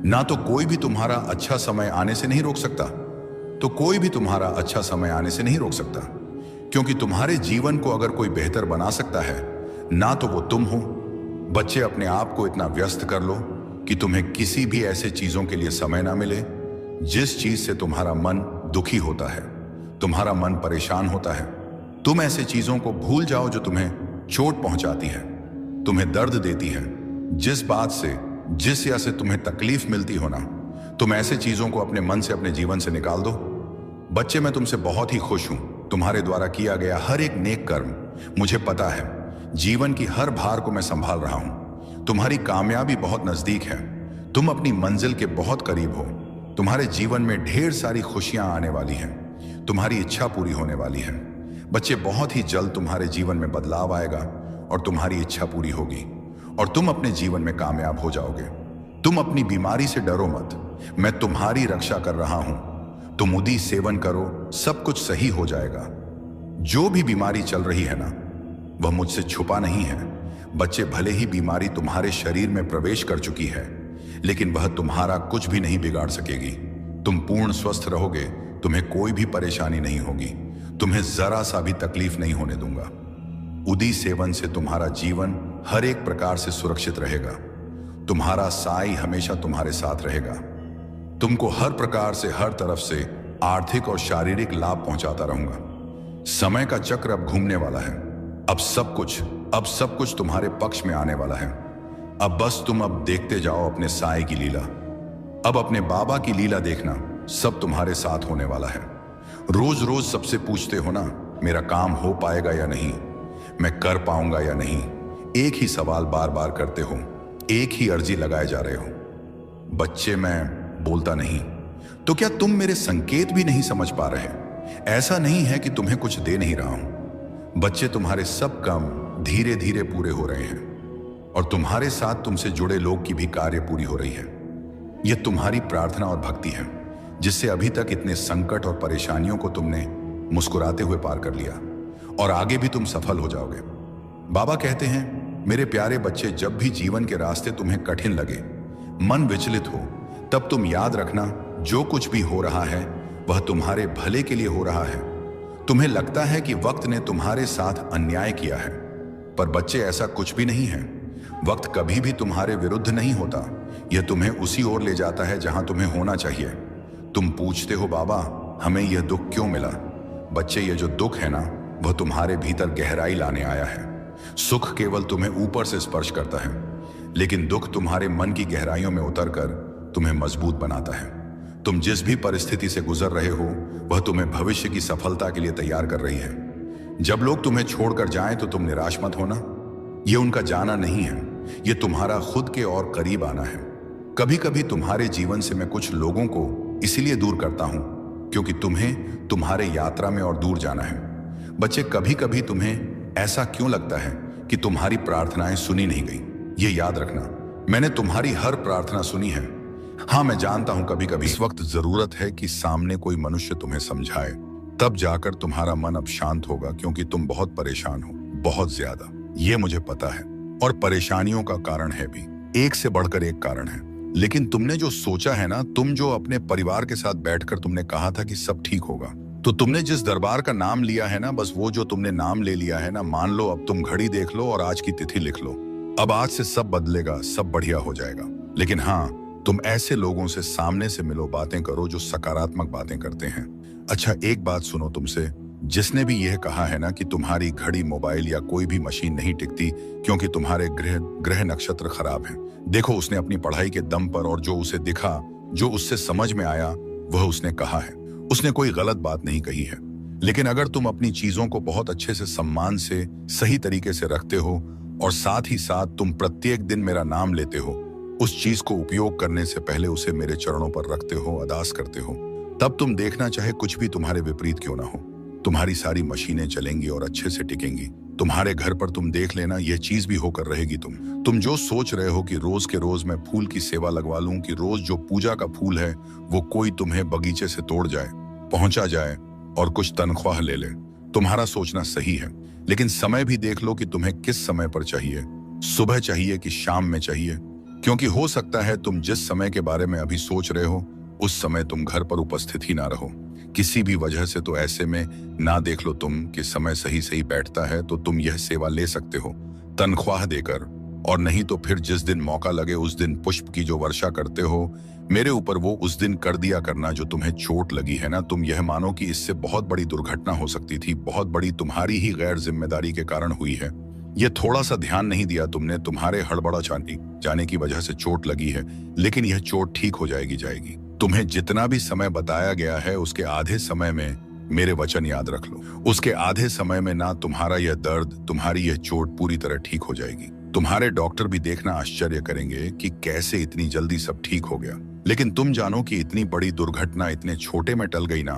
ना तो कोई भी तुम्हारा अच्छा समय आने से नहीं रोक सकता, तो कोई भी तुम्हारा अच्छा समय आने से नहीं रोक सकता। क्योंकि तुम्हारे जीवन को अगर कोई बेहतर बना सकता है, ना तो वो तुम हो। बच्चे, अपने आप को इतना व्यस्त कर लो कि तुम्हें किसी भी ऐसे चीजों के लिए समय ना मिले जिस चीज से तुम्हारा मन दुखी होता है, तुम्हारा मन परेशान होता है। तुम ऐसे चीजों को भूल जाओ जो तुम्हें चोट पहुंचाती है, तुम्हें दर्द देती है। जिस बात से, जिस या से तुम्हें तकलीफ मिलती हो ना, तुम ऐसे चीजों को अपने मन से, अपने जीवन से निकाल दो। बच्चे, मैं तुमसे बहुत ही खुश हूं। तुम्हारे द्वारा किया गया हर एक नेक कर्म, मुझे पता है जीवन की हर भार को मैं संभाल रहा हूं। तुम्हारी कामयाबी बहुत नजदीक है। तुम अपनी मंजिल के बहुत करीब हो। तुम्हारे जीवन में ढेर सारी खुशियां आने वाली हैं। तुम्हारी इच्छा पूरी होने वाली है। बच्चे, बहुत ही जल्द तुम्हारे जीवन में बदलाव आएगा और तुम्हारी इच्छा पूरी होगी और तुम अपने जीवन में कामयाब हो जाओगे। तुम अपनी बीमारी से डरो मत, मैं तुम्हारी रक्षा कर रहा हूं। तुम उदी सेवन करो, सब कुछ सही हो जाएगा। जो भी बीमारी चल रही है ना, वह मुझसे छुपा नहीं है। बच्चे, भले ही बीमारी तुम्हारे शरीर में प्रवेश कर चुकी है, लेकिन वह तुम्हारा कुछ भी नहीं बिगाड़ सकेगी। तुम पूर्ण स्वस्थ रहोगे, तुम्हें कोई भी परेशानी नहीं होगी, तुम्हें जरा सा भी तकलीफ नहीं होने दूंगा। उदी सेवन से तुम्हारा जीवन हर एक प्रकार से सुरक्षित रहेगा। तुम्हारा साई हमेशा तुम्हारे साथ रहेगा। तुमको हर प्रकार से, हर तरफ से आर्थिक और शारीरिक लाभ पहुंचाता रहूंगा। समय का चक्र अब घूमने वाला है। अब सब कुछ तुम्हारे पक्ष में आने वाला है। अब बस तुम अब देखते जाओ अपने साई की लीला। अब अपने बाबा की लीला देखना, सब तुम्हारे साथ होने वाला है। रोज रोज सबसे पूछते हो ना, मेरा काम हो पाएगा या नहीं, मैं कर पाऊंगा या नहीं। एक ही सवाल बार बार करते हो, एक ही अर्जी लगाए जा रहे हो। बच्चे, मैं बोलता नहीं तो क्या तुम मेरे संकेत भी नहीं समझ पा रहे? ऐसा नहीं है कि तुम्हें कुछ दे नहीं रहा हूं। बच्चे, तुम्हारे सब काम धीरे धीरे पूरे हो रहे हैं और तुम्हारे साथ तुमसे जुड़े लोग की भी कार्य पूरी हो रही है। यह तुम्हारी प्रार्थना और भक्ति है, जिससे अभी तक इतने संकट और परेशानियों को तुमने मुस्कुराते हुए पार कर लिया और आगे भी तुम सफल हो जाओगे। बाबा कहते हैं, मेरे प्यारे बच्चे, जब भी जीवन के रास्ते तुम्हें कठिन लगे, मन विचलित हो, तब तुम याद रखना, जो कुछ भी हो रहा है वह तुम्हारे भले के लिए हो रहा है। तुम्हें लगता है कि वक्त ने तुम्हारे साथ अन्याय किया है, पर बच्चे, ऐसा कुछ भी नहीं है। वक्त कभी भी तुम्हारे विरुद्ध नहीं होता, यह तुम्हें उसी ओर ले जाता है जहां तुम्हें होना चाहिए। तुम पूछते हो, बाबा हमें यह दुख क्यों मिला? बच्चे, यह जो दुख है ना, वह तुम्हारे भीतर गहराई लाने आया है। सुख केवल तुम्हें ऊपर से स्पर्श करता है, लेकिन दुख तुम्हारे मन की गहराइयों में उतरकर तुम्हें मजबूत बनाता है। तुम जिस भी परिस्थिति से गुजर रहे हो, वह तुम्हें भविष्य की सफलता के लिए तैयार कर रही है। जब लोग तुम्हें छोड़कर जाएं तो तुम निराश मत होना। यह उनका जाना नहीं है, यह तुम्हारा खुद के और करीब आना है। कभी कभी तुम्हारे जीवन से मैं कुछ लोगों को इसीलिए दूर करता हूं क्योंकि तुम्हें तुम्हारे यात्रा में और दूर जाना है। बच्चे, कभी कभी तुम्हें ऐसा क्यों लगता है कि तुम्हारी प्रार्थनाएं सुनी नहीं गई? ये याद रखना, मैंने तुम्हारी हर प्रार्थना सुनी है। हाँ, मैं जानता हूं कभी कभी इस वक्त जरूरत है कि सामने कोई मनुष्य तुम्हें समझाए, तब जाकर तुम्हारा मन अब शांत होगा, क्योंकि तुम बहुत परेशान हो, बहुत ज्यादा। ये मुझे पता है, और परेशानियों का कारण है भी, एक से बढ़कर एक कारण है। लेकिन तुमने जो सोचा है ना, तुम जो अपने परिवार के साथ बैठकर तुमने कहा था कि सब ठीक होगा, तो तुमने जिस दरबार का नाम लिया है ना, बस वो जो तुमने नाम ले लिया है ना, मान लो अब तुम घड़ी देख लो और आज की तिथि लिख लो। अब आज से सब बदलेगा, सब बढ़िया हो जाएगा। लेकिन हाँ, तुम ऐसे लोगों से सामने से मिलो, बातें करो जो सकारात्मक बातें करते हैं। अच्छा, एक बात सुनो तुमसे, जिसने भी यह कहा है ना कि तुम्हारी घड़ी, मोबाइल या कोई भी मशीन नहीं टिकती क्योंकि तुम्हारे ग्रह ग्रह नक्षत्र खराब हैं, देखो उसने अपनी पढ़ाई के दम पर और जो उसे दिखा, जो उससे समझ में आया, वह उसने कहा है। उसने कोई गलत बात नहीं कही है। लेकिन अगर तुम अपनी चीजों को बहुत अच्छे से, सम्मान से, सही तरीके से रखते हो और साथ ही साथ तुम प्रत्येक दिन मेरा नाम लेते हो, उस चीज को उपयोग करने से पहले उसे मेरे चरणों पर रखते हो, अरदास करते हो, तब तुम देखना, चाहे कुछ भी तुम्हारे विपरीत क्यों ना हो, तुम्हारी सारी मशीनें चलेंगी और अच्छे से टिकेंगी। तुम्हारे घर पर तुम देख लेना, यह चीज भी होकर रहेगी। तुम जो सोच रहे हो कि रोज के रोज मैं फूल की सेवा लगवा लूं, कि रोज जो पूजा का फूल है वो कोई तुम्हें बगीचे से तोड़ जाए, पहुंचा जाए और कुछ तनख्वाह ले ले, तुम्हारा सोचना सही है। लेकिन समय भी देख लो कि तुम्हें किस समय पर चाहिए, सुबह चाहिए कि शाम में चाहिए, क्योंकि हो सकता है तुम जिस समय के बारे में अभी सोच रहे हो उस समय तुम घर पर उपस्थित ही ना रहो, किसी भी वजह से। तो ऐसे में ना देख लो तुम कि समय सही सही बैठता है, तो तुम यह सेवा ले सकते हो तनख्वाह देकर, और नहीं तो फिर जिस दिन मौका लगे उस दिन पुष्प की जो वर्षा करते हो मेरे ऊपर, वो उस दिन कर दिया करना। जो तुम्हें चोट लगी है ना, तुम यह मानो कि इससे बहुत बड़ी दुर्घटना हो सकती थी, बहुत बड़ी, तुम्हारी ही गैर जिम्मेदारी के कारण हुई है। ये थोड़ा सा ध्यान नहीं दिया तुमने, तुम्हारे हड़बड़ा जाने की वजह से चोट लगी है। लेकिन यह चोट ठीक हो जाएगी। तुम्हें जितना भी समय बताया गया है उसके आधे समय में मेरे वचन याद रख लो, उसके आधे समय में ना तुम्हारा यह दर्द, तुम्हारी यह चोट पूरी तरह ठीक हो जाएगी। तुम्हारे डॉक्टर भी देखना आश्चर्य करेंगे कि कैसे इतनी जल्दी सब ठीक हो गया। लेकिन तुम जानो कि इतनी बड़ी दुर्घटना इतने छोटे में टल गई ना,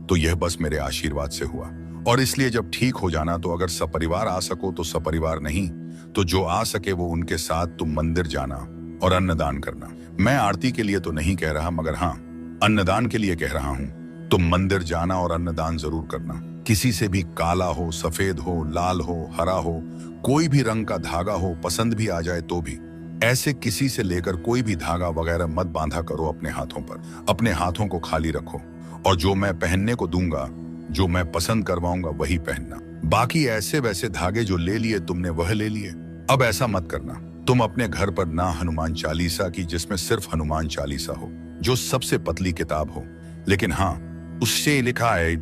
तो यह बस मेरे आशीर्वाद से हुआ। और इसलिए जब ठीक हो जाना, तो अगर सपरिवार आ सको तो सपरिवार, नहीं तो जो आ सके वो उनके साथ तुम मंदिर जाना और अन्नदान करना। मैं आरती के लिए तो नहीं कह रहा, मगर हाँ, अन्नदान के लिए कह रहा हूं। तुम मंदिर जाना और अन्नदान जरूर करना। किसी से भी काला हो, सफेद हो, लाल हो, हरा हो, कोई भी रंग का धागा हो, पसंद भी आ जाए तो भी, ऐसे किसी से लेकर कोई भी धागा वगैरह मत बांधा करो अपने हाथों पर। अपने हाथों को खाली रखो, और जो मैं पहनने को दूंगा, जो मैं पसंद करवाऊंगा वही पहनना। बाकी ऐसे वैसे धागे जो ले लिए तुमने वह ले लिए। अब ऐसा मत करना, तुम अपने घर पर ना हनुमान चालीसा की, जिसमें सिर्फ हनुमान चालीसा हो, जो सबसे पतली किताब हो, लेकिन हाँ उससे लिखा है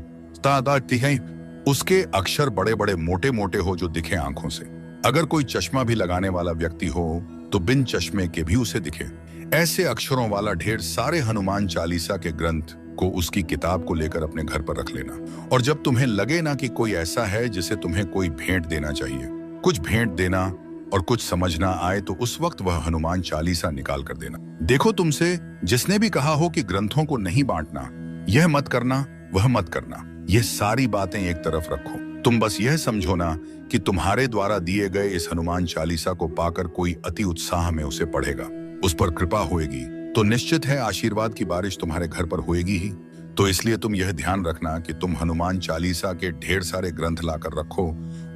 उसके अक्षर बड़े बड़े मोटे मोटे हो, जो दिखे आंखों से। अगर कोई चश्मा भी लगाने वाला व्यक्ति हो तो बिन चश्मे के भी उसे दिखे। ऐसे अक्षरों वाला ढेर सारे हनुमान चालीसा के ग्रंथ को, उसकी किताब को लेकर अपने घर पर रख लेना। और जब तुम्हें लगे ना कि कोई ऐसा है जिसे तुम्हें कोई भेंट देना चाहिए, कुछ भेंट देना और कुछ समझना आए, तो उस वक्त वह हनुमान चालीसा निकाल कर देना। देखो, तुमसे जिसने भी कहा हो कि ग्रंथों को नहीं बांटना, यह मत करना, वह मत करना, ये सारी बातें एक तरफ रखो। तुम बस यह समझो ना कि तुम्हारे द्वारा दिए गए इस हनुमान चालीसा को पाकर कोई अति उत्साह में उसे पढ़ेगा, उस पर कृपा होएगी, तो निश्चित है आशीर्वाद की बारिश तुम्हारे घर पर होएगी ही। तो इसलिए तुम यह ध्यान रखना कि तुम हनुमान चालीसा के ढेर सारे ग्रंथ लाकर रखो,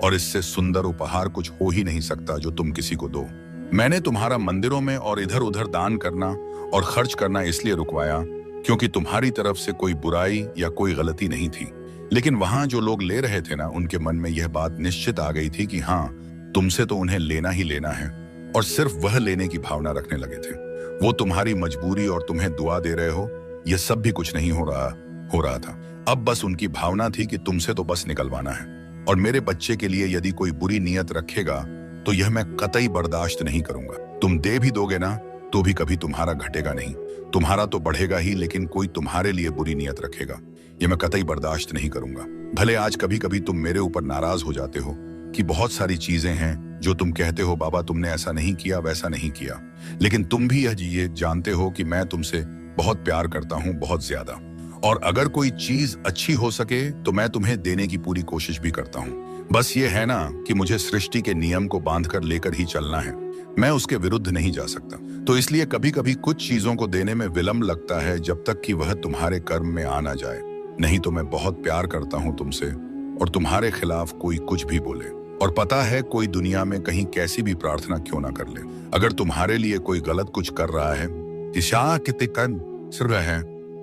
और इससे सुंदर उपहार कुछ हो ही नहीं सकता जो तुम किसी को दो। मैंने तुम्हारा मंदिरों में और इधर उधर दान करना और खर्च करना इसलिए रुकवाया क्योंकि तुम्हारी तरफ से कोई बुराई या कोई गलती नहीं थी। लेकिन वहां जो लोग ले रहे थे ना, उनके मन में यह बात निश्चित आ गई थी कि हाँ, तुमसे तो उन्हें लेना ही लेना है, और सिर्फ वह लेने की भावना रखने लगे थे। वो तुम्हारी मजबूरी और तुम्हें दुआ दे रहे हो, यह सब भी कुछ नहीं हो रहा था। अब बस उनकी भावना थी कि तुमसे तो बस निकलवाना है। और मेरे बच्चे के लिए यदि कोई बुरी नीयत रखेगा तो यह मैं कतई बर्दाश्त नहीं करूंगा। तुम दे भी दोगे ना तो भी कभी तुम्हारा घटेगा नहीं, तुम्हारा तो बढ़ेगा ही, लेकिन कोई तुम्हारे लिए बुरी नीयत रखेगा, यह मैं कतई बर्दाश्त नहीं करूंगा। भले आज कभी कभी तुम मेरे ऊपर नाराज हो जाते हो कि बहुत सारी चीजें हैं जो तुम कहते हो, बाबा तुमने ऐसा नहीं किया, वैसा नहीं किया, लेकिन तुम भी ये जानते हो कि मैं तुमसे बहुत प्यार करता हूं, बहुत ज्यादा। और अगर कोई चीज अच्छी हो सके तो मैं तुम्हें देने की पूरी कोशिश भी करता हूं। बस ये है ना कि मुझे सृष्टि के नियम को बांधकर लेकर ही चलना है। मैं उसके विरुद्ध नहीं जा सकता। तो इसलिए कभी कभी कुछ चीजों को देने में विलंब लगता है जब तक कि वह तुम्हारे कर्म में आ ना जाए। नहीं तो मैं बहुत प्यार करता हूं तुमसे, और तुम्हारे खिलाफ कोई कुछ भी बोले, और पता है कोई दुनिया में कहीं कैसी भी प्रार्थना क्यों ना कर ले, अगर तुम्हारे लिए कोई गलत कुछ कर रहा है, दिशा कितने कन सिर रहा है,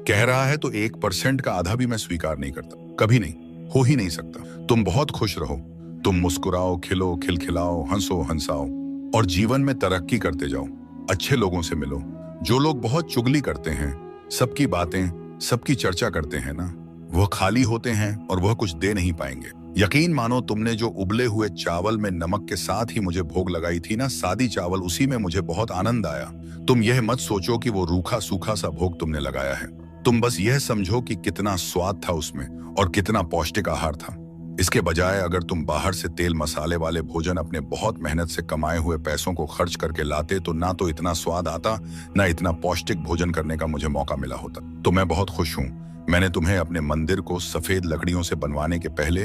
कह रहा है, तो 1% का आधा भी मैं स्वीकार नहीं करता। कभी नहीं, हो ही नहीं सकता। तुम बहुत खुश रहो, तुम मुस्कुराओ, खिलो, खिलखिलाओ, हंसो, हंसाओ, और जीवन में तरक्की करते जाओ। अच्छे लोगों से मिलो। जो लोग बहुत चुगली करते हैं, सबकी बातें, सबकी चर्चा करते हैं ना, वह खाली होते हैं और वह कुछ दे नहीं पाएंगे। यकीन मानो, तुमने जो उबले हुए चावल में नमक के साथ ही मुझे भोग लगाई थी ना, सादी चावल, उसी में मुझे बहुत आनंद आया। तुम यह मत सोचो कि वो रूखा सूखा सा भोग तुमने लगाया है। तुम बस यह समझो कि कितना स्वाद था उसमें और कितना पौष्टिक आहार था। इसके बजाय अगर तुम बाहर से तेल मसाले वाले भोजन अपने बहुत मेहनत से कमाए हुए पैसों को खर्च करके लाते, तो ना तो इतना स्वाद आता, ना इतना पौष्टिक भोजन करने का मुझे मौका मिला होता। तो मैं बहुत खुश हूँ। मैंने तुम्हें अपने मंदिर को सफेद लकड़ियों से बनवाने के पहले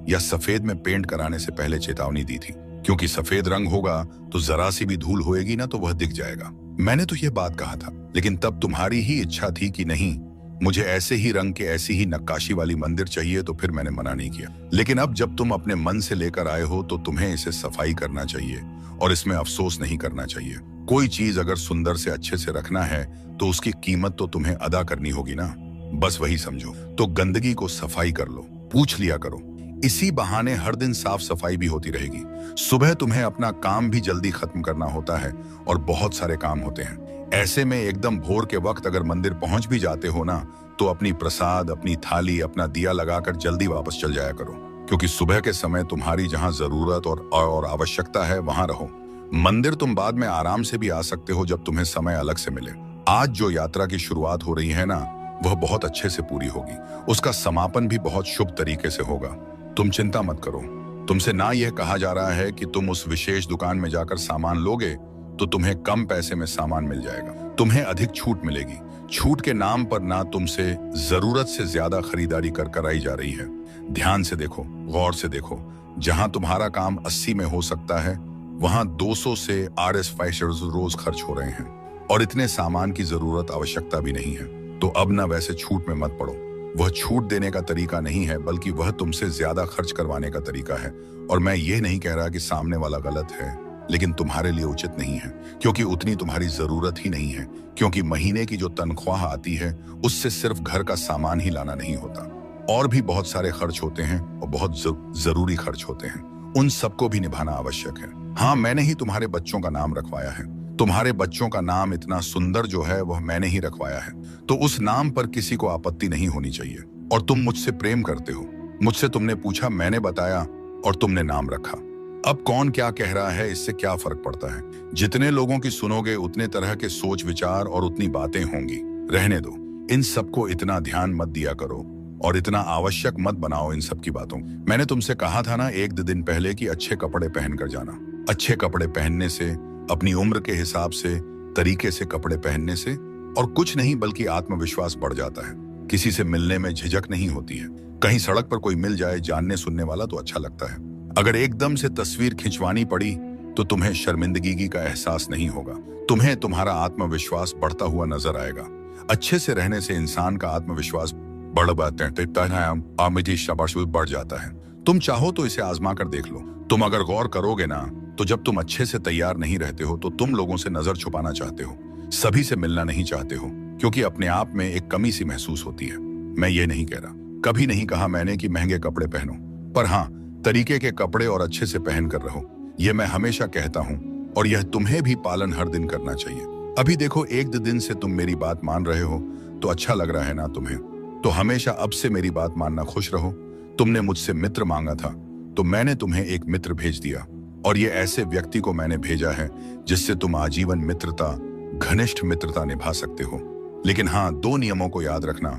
या सफेद में पेंट कराने से पहले चेतावनी दी थी, क्योंकि सफेद रंग होगा तो जरा सी भी धूल होएगी ना तो वह दिख जाएगा। मैंने तो यह बात कहा था, लेकिन तब तुम्हारी ही इच्छा थी कि नहीं, मुझे ऐसे ही रंग के, ऐसी ही नक्काशी वाली मंदिर चाहिए, तो फिर मैंने मना नहीं किया। लेकिन अब जब तुम अपने मन से लेकर आए हो, तो तुम्हें इसे सफाई करना चाहिए और इसमें अफसोस नहीं करना चाहिए। कोई चीज अगर सुंदर से अच्छे से रखना है तो उसकी कीमत तो तुम्हें अदा करनी होगी ना, बस वही समझो। तो गंदगी को सफाई कर लो, पूछ लिया करो। इसी बहाने हर दिन साफ सफाई भी होती रहेगी। सुबह तुम्हें अपना काम भी जल्दी खत्म करना होता है और बहुत सारे काम होते हैं। ऐसे में एकदम भोर के वक्त अगर मंदिर पहुंच भी जाते हो ना, तो अपनी प्रसाद, अपनी थाली, अपना दिया लगाकर जल्दी वापस चल जाया करो, क्योंकि सुबह के समय तुम्हारी जहां जरूरत और आवश्यकता है वहां रहो। मंदिर तुम बाद में आराम से भी आ सकते हो जब तुम्हें समय अलग से मिले। आज जो यात्रा की शुरुआत हो रही है ना, वह बहुत अच्छे से पूरी होगी। उसका समापन भी बहुत शुभ तरीके से होगा। तुम चिंता मत करो। तुमसे ना यह कहा जा रहा है कि तुम उस विशेष दुकान में जाकर सामान लोगे तो तुम्हें कम पैसे में सामान मिल जाएगा। तुम्हें अधिक छूट मिलेगी। छूट के नाम पर ना तुमसे जरूरत से ज्यादा खरीदारी कर कराई जा रही है। ध्यान से देखो, गौर से देखो। जहां तुम्हारा काम 80 में हो सकता है, वहां 200 से RS5 रोज खर्च हो रहे हैं, और इतने सामान की जरूरत, आवश्यकता भी नहीं है। तो अब ना वैसे छूट में मत पड़ो। वह छूट देने का तरीका नहीं है, बल्कि वह तुमसे ज्यादा खर्च करवाने का तरीका है। और मैं ये नहीं कह रहा कि सामने वाला गलत है, लेकिन तुम्हारे लिए उचित नहीं है, क्योंकि उतनी तुम्हारी जरूरत ही नहीं है। क्योंकि महीने की जो तनख्वाह आती है, उससे सिर्फ घर का सामान ही लाना नहीं होता, और भी बहुत सारे खर्च होते हैं, और बहुत जरूरी खर्च होते हैं। उन सबको भी निभाना आवश्यक है। हाँ, मैंने ही तुम्हारे बच्चों का नाम रखवाया है। तुम्हारे बच्चों का नाम इतना सुंदर जो है, वह मैंने ही रखवाया है। तो उस नाम पर किसी को आपत्ति नहीं होनी चाहिए। और तुम मुझसे प्रेम करते हो। मुझसे तुमने पूछा, मैंने बताया, और तुमने नाम रखा। अब कौन क्या कह रहा है, इससे क्या फर्क पड़ता है। जितने लोगों की सुनोगे, उतने तरह के सोच विचार और उतनी बातें होंगी। रहने दो। इन सबको इतना ध्यान मत दिया करो और इतना आवश्यक मत बनाओ इन सब की बातों। मैंने तुमसे कहा था ना 1 दिन पहले कि अच्छे कपड़े पहन कर जाना। अच्छे कपड़े पहनने से, अपनी उम्र के हिसाब से, तरीके से कपड़े पहनने से, और कुछ नहीं बल्कि आत्मविश्वास बढ़ जाता है। किसी से मिलने में झिझक नहीं होती है। कहीं सड़क पर कोई मिल जाए जानने सुनने वाला तो अच्छा लगता है। अगर एकदम से तस्वीर खिंचवानी पड़ी तो तुम्हें शर्मिंदगी का एहसास नहीं होगा। तुम्हें तुम्हारा आत्मविश्वास बढ़ता हुआ नजर आएगा। अच्छे से रहने से इंसान का आत्मविश्वास बढ़ जाता है। तुम चाहो तो इसे आजमा कर देख लो। तुम अगर गौर करोगे ना, तो जब तुम अच्छे से तैयार नहीं रहते हो, तो तुम लोगों से नजर छुपाना चाहते हो, सभी से मिलना नहीं चाहते हो, क्योंकि अपने आप में एक कमी सी महसूस होती है। मैं ये नहीं कह रहा, कभी नहीं कहा मैंने कि महंगे कपड़े पहनो, पर हाँ, तरीके के कपड़े और अच्छे से पहन कर रहो। यह मैं हमेशा कहता हूँ, और यह तुम्हें भी पालन हर दिन करना चाहिए। अभी देखो, 1 दिन से तुम मेरी बात मान रहे हो, तो अच्छा लग रहा है ना तुम्हें। तो हमेशा अब से मेरी बात मानना, खुश रहो। तुमने मुझसे मित्र मांगा था, तो मैंने तुम्हें एक मित्र भेज दिया, और ये ऐसे व्यक्ति को मैंने भेजा है जिससे तुम आजीवन मित्रता, घनिष्ठ मित्रता निभा सकते हो। लेकिन हाँ, 2 नियमों को याद रखना,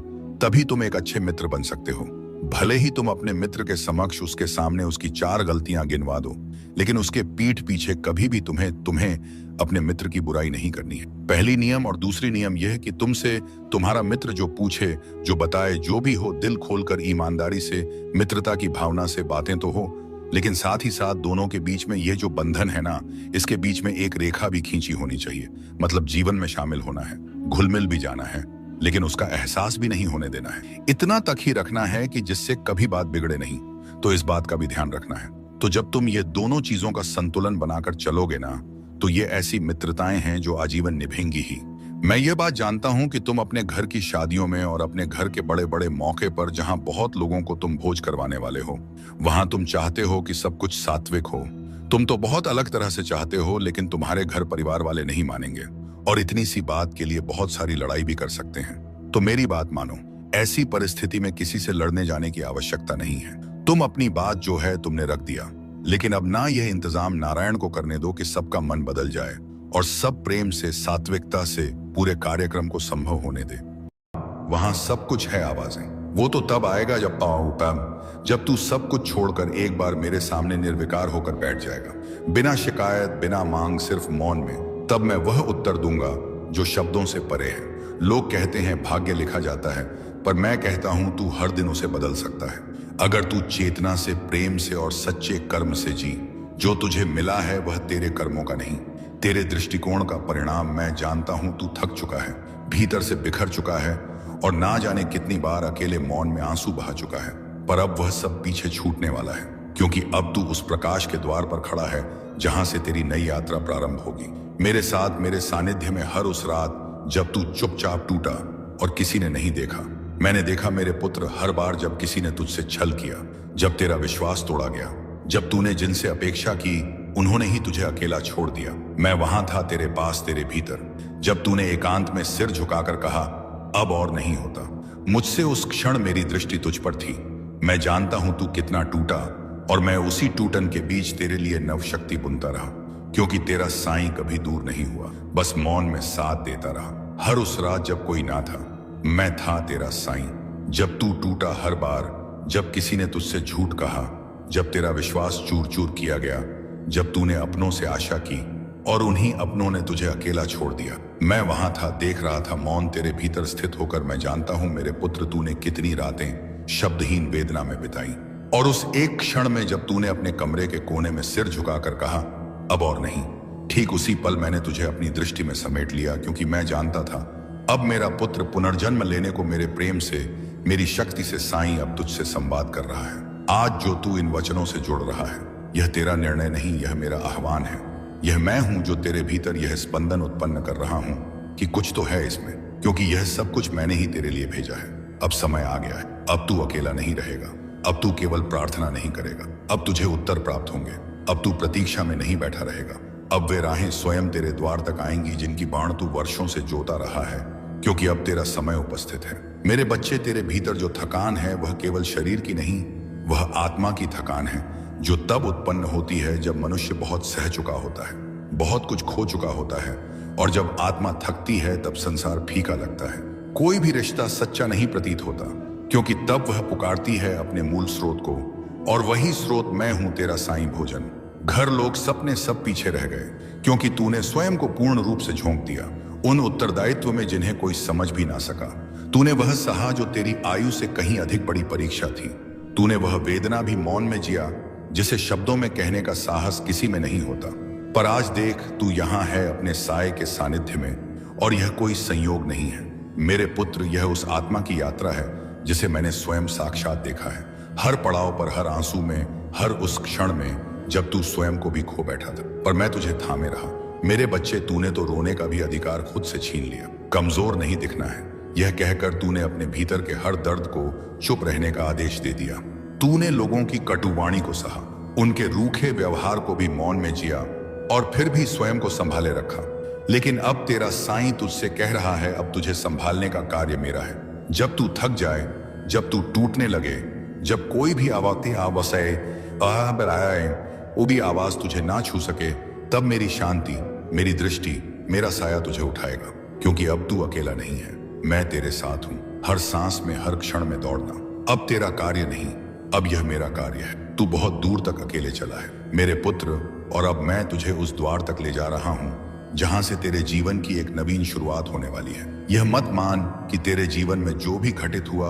तभी तुम एक अच्छे मित्र बन सकते हो। भले ही तुम अपने मित्र के समक्ष उसके सामने उसकी 4 गलतियां गिनवा दो, लेकिन उसके पीठ पीछे कभी भी तुम्हें अपने मित्र की बुराई नहीं करनी है। पहली नियम। और दूसरी नियम यह है कि तुमसे तुम्हारा मित्र जो पूछे, जो बताए, जो भी हो, दिल खोलकर ईमानदारी से, मित्रता की भावना से बातें तो हो, लेकिन साथ ही साथ दोनों के बीच में ये जो बंधन है ना, इसके बीच में एक रेखा भी खींची होनी चाहिए। मतलब जीवन में शामिल होना है, घुल मिल भी जाना है, लेकिन उसका एहसास भी नहीं होने देना है। इतना तक ही रखना है कि जिससे कभी बात बिगड़े नहीं। तो इस बात का भी ध्यान रखना है। तो जब तुम ये दोनों चीजों का संतुलन बनाकर चलोगे ना, तो ये ऐसी मित्रताएं हैं जो आजीवन निभेंगी ही। मैं ये बात जानता हूं कि तुम अपने घर की शादियों में और अपने घर के बड़े बड़े मौके पर, जहां बहुत लोगों को तुम भोज करवाने वाले हो, वहां तुम चाहते हो कि सब कुछ सात्विक हो। तुम तो बहुत अलग तरह से चाहते हो, लेकिन तुम्हारे घर परिवार वाले नहीं मानेंगे और इतनी सी बात के लिए बहुत सारी लड़ाई भी कर सकते हैं। तो मेरी बात मानो, ऐसी परिस्थिति में किसी से लड़ने जाने की आवश्यकता नहीं है। तुम अपनी बात जो है तुमने रख दिया, लेकिन अब ना यह इंतजाम नारायण को करने दो कि सबका मन बदल जाए और सब प्रेम से, सात्विकता से पूरे कार्यक्रम को संभव होने दे। वहां सब कुछ है आवाजें। वो तो तब आएगा जब तू सब कुछ छोड़कर एक बार मेरे सामने निर्विकार होकर बैठ जाएगा, बिना शिकायत, बिना मांग, सिर्फ मौन में। तब मैं वह उत्तर दूंगा जो शब्दों से परे है। लोग कहते हैं भाग्य लिखा जाता है, पर मैं कहता हूं तू हर दिन उसे बदल सकता है, अगर तू चेतना से, प्रेम से और सच्चे कर्म से जी। जो तुझे मिला है वह तेरे कर्मों का नहीं, तेरे दृष्टिकोण का परिणाम। मैं जानता हूं तू थक चुका है, भीतर से बिखर चुका है और ना जाने कितनी बार अकेले मौन में आंसू बहा चुका है। पर अब वह सब पीछे छूटने वाला है, क्योंकि अब तू उस प्रकाश के द्वार पर खड़ा है जहां से तेरी नई यात्रा प्रारंभ होगी। मेरे साथ, मेरे सानिध्य में हर उस रात जब तू चुपचाप टूटा और किसी ने नहीं देखा। मैंने देखा मेरे पुत्र, हर बार जब किसी ने तुझसे छल किया, जब तेरा विश्वास तोड़ा गया, जब तूने जिनसे अपेक्षा की उन्होंने ही तुझे अकेला छोड़ दिया। मैं वहां था तेरे पास, तेरे भीतर, जब तूने एकांत में सिर झुकाकर कहा अब और नहीं होता। मुझसे उस क्षण मेरी दृष्टि तुझ पर थी। मैं जानता हूं तू कितना टूटा, और मैं उसी टूटन के बीच तेरे लिए नव शक्ति बुनता रहा, क्योंकि तेरा साईं कभी दूर नहीं हुआ, बस मौन में साथ देता रहा। हर उस रात जब कोई ना था, मैं था तेरा साईं। जब तू टूटा, हर बार जब किसी ने तुझसे झूठ कहा, जब तेरा विश्वास चूर चूर किया गया, जब तूने अपनों से आशा की और उन्हीं अपनों ने तुझे अकेला छोड़ दिया, मैं वहां था, देख रहा था, मौन तेरे भीतर स्थित होकर। मैं जानता हूं मेरे पुत्र, तूने कितनी रातें शब्दहीन वेदना में बिताई, और उस एक क्षण में जब तूने अपने कमरे के कोने में सिर झुकाकर कहा अब और नहीं, ठीक उसी पल मैंने तुझे अपनी दृष्टि में समेट लिया, क्योंकि मैं जानता था अब मेरा पुत्र पुनर्जन्म लेने को मेरे प्रेम से, मेरी शक्ति से साईं अब तुझसे संवाद कर रहा है। आज जो तू इन वचनों से जुड़ रहा है, यह तेरा निर्णय नहीं, यह मेरा आह्वान है। यह मैं हूं जो तेरे भीतर यह स्पंदन उत्पन्न कर रहा हूं कि कुछ तो है इसमें, क्योंकि यह सब कुछ मैंने ही तेरे लिए भेजा है। अब समय आ गया है, अब तू अकेला नहीं रहेगा, अब तू केवल प्रार्थना नहीं करेगा, अब तुझे उत्तर प्राप्त होंगे। अब तू प्रतीक्षा में नहीं बैठा रहेगा, अब वे राहें स्वयं तेरे द्वार तक आएंगी जिनकी बाण तू वर्षों से जोता रहा है, क्योंकि अब तेरा समय उपस्थित है। मेरे बच्चे, तेरे भीतर जो थकान है वह केवल शरीर की नहीं, वह आत्मा की थकान है, जो तब उत्पन्न होती है जब मनुष्य बहुत सह चुका होता है, बहुत कुछ खो चुका होता है, और जब आत्मा थकती है तब संसार फीका लगता है। कोई भी रिश्ता सच्चा नहीं प्रतीत होता, क्योंकि तब वह पुकारती है अपने मूल स्रोत को, और वही स्रोत मैं हूं, तेरा साईं भोजन। घर, लोग, सपने सब पीछे रह गए, क्योंकि तूने स्वयं को पूर्ण रूप से झोंक दिया उन उत्तरदायित्व में जिन्हें कोई समझ भी ना सका। तूने वह सहा जो तेरी आयु से कहीं अधिक बड़ी परीक्षा थी। तूने वह वेदना भी मौन में जिया जिसे शब्दों में कहने का साहस किसी में नहीं होता। पर आज देख, तू यहाँ है अपने साय के सानिध्य में, और यह कोई संयोग नहीं है मेरे पुत्र, यह उस आत्मा की यात्रा है जिसे मैंने स्वयं साक्षात देखा है। हर पड़ाव पर, हर आंसू में, हर उस क्षण में जब तू स्वयं को भी खो बैठा था, पर मैं तुझे थामे रहा। मेरे बच्चे, तूने तो रोने का भी अधिकार खुद से छीन लिया। कमजोर नहीं दिखना है, यह कहकर तूने अपने भीतर के हर दर्द को चुप रहने का आदेश दे दिया। तूने लोगों की कटुवाणी को सहा, उनके रूखे व्यवहार को भी मौन में जिया, और फिर भी स्वयं को संभाले रखा। लेकिन अब तेरा साईं तुझसे कह रहा है, अब तुझे संभालने का कार्य मेरा है। जब तू थक जाए, जब तू टूटने लगे, जब कोई भी वो भी आवाज तुझे ना छू सके, तब मेरी शांति, मेरी दृष्टि, मेरा साया तुझे उठाएगा, क्योंकि अब तू अकेला नहीं है, मैं तेरे साथ हूं। हर सांस में, हर क्षण में दौड़ना अब तेरा कार्य नहीं, अब यह मेरा कार्य है। तू बहुत दूर तक अकेले चला है मेरे पुत्र, और अब मैं तुझे उस द्वार तक ले जा रहा हूं जहां से तेरे जीवन की एक नवीन शुरुआत होने वाली है। यह मत मान कि तेरे जीवन में जो भी घटित हुआ